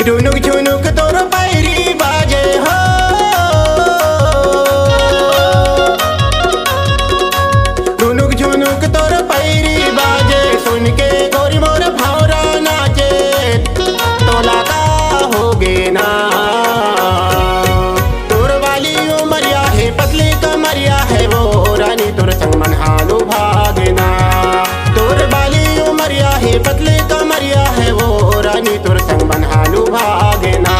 रुनुक झुनुक तोर पैरी बाजे हो, रुनुक झुनुक तोर पैरी बाजे, सुन के गोरी मोर भौरा नाचे, तोला का होगे ना। तोर वाली उमरिया है पतली कमरिया है वो रानी, तोर संग मन हालो भागना। तोर वाली उमरिया है पतली कमरिया है वो रानी, तोर संग मन हालो भागना।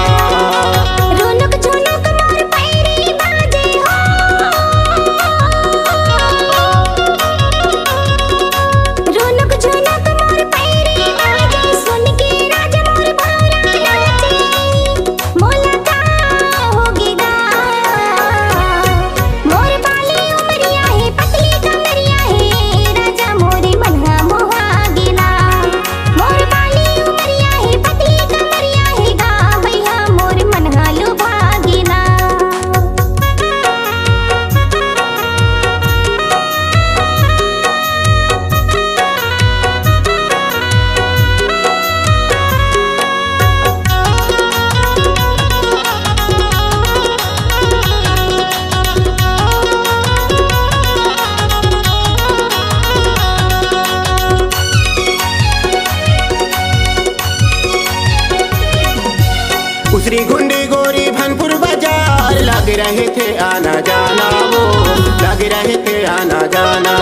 रुनुक झुनुक मोर पैरी बाजे हो, रुनुक झुनुक मोर पैरी बाजे, सुन के राजा मोर भौरा नाचे, मोला का होगेगा। मोर बाली उमरिया है पतली कमरिया है राजा, मोरे मनहा मोहा गेला। मोर बाली उमरिया है पतली कमरिया है गा भैया, मोर मनहा लुभा गेला। उसरी गुंडी गोरी भनपुर बाजार, लग रहे थे आना जाना वो, लग रहे थे आना जाना।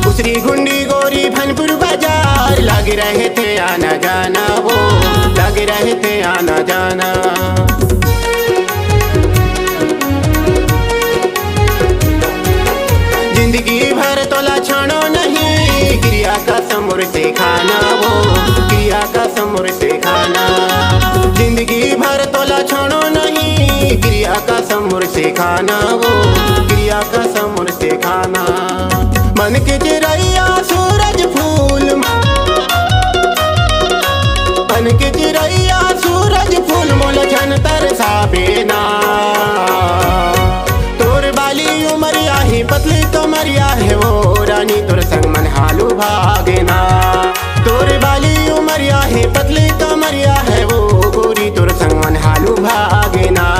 उसरी गुंडी गोरी भनपुर बाजार, लग रहे थे आना जाना वो, लग रहे थे आना जाना। जिंदगी भर तोला छानो नहीं, क्रिया का समूर से खाना वो, क्रिया का समूर से खाना। जिंदगी भर तोला छोड़ो नहीं, क्रिया का समूर से खाना वो, क्रिया का समूर से खाना। मन के चिरैया सूरज फूल, मन के चिरैया सूरज फूल, मोल छन तरसाबे ना। तोर बाली उमरिया ही पतली कमरिया है वो रानी, तोर संग मन हालू भागना। तोर बाली उमरिया है पतली कमरिया है वो गोरी, तोर संग मन हालू भागना।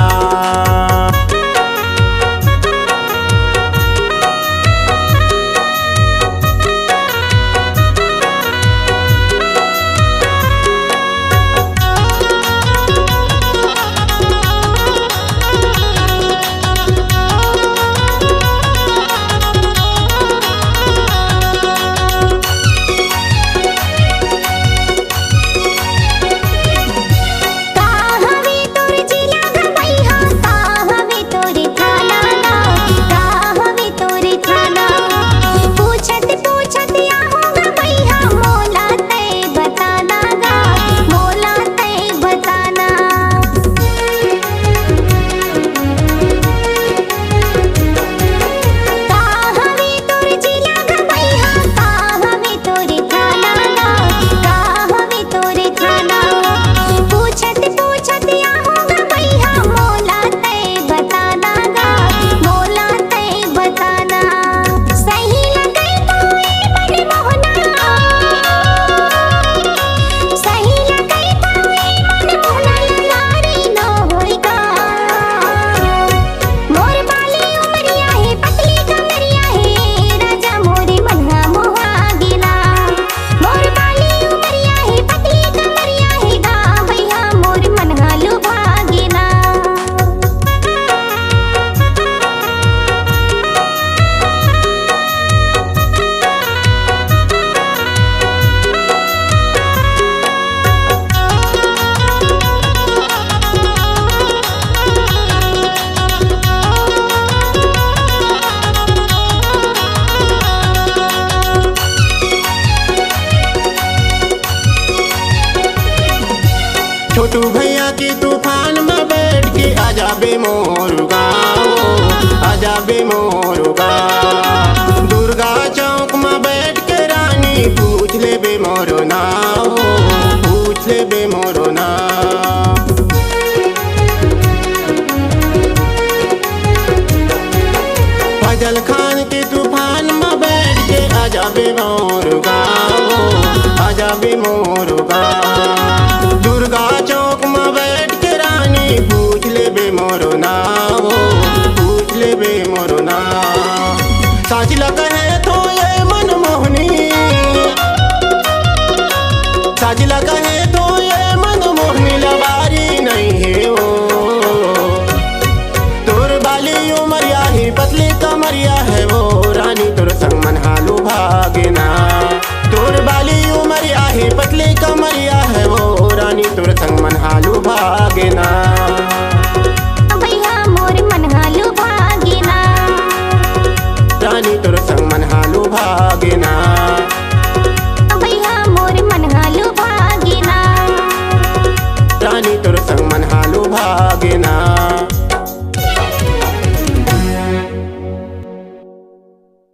छोटू भैया की तूफान में बैठ के आजा बे मोर गाँव, आजा बे मोर गाँव। दुर्गा चौक में बैठ के रानी पूछ ले बे मोरो नाव, पूछ ले बे मोरो नाव। फजल खान के तूफान में बैठ के आजा बे मोर गाँव, आजा बे मोर गाँव। दुर्गा चौक में साजिला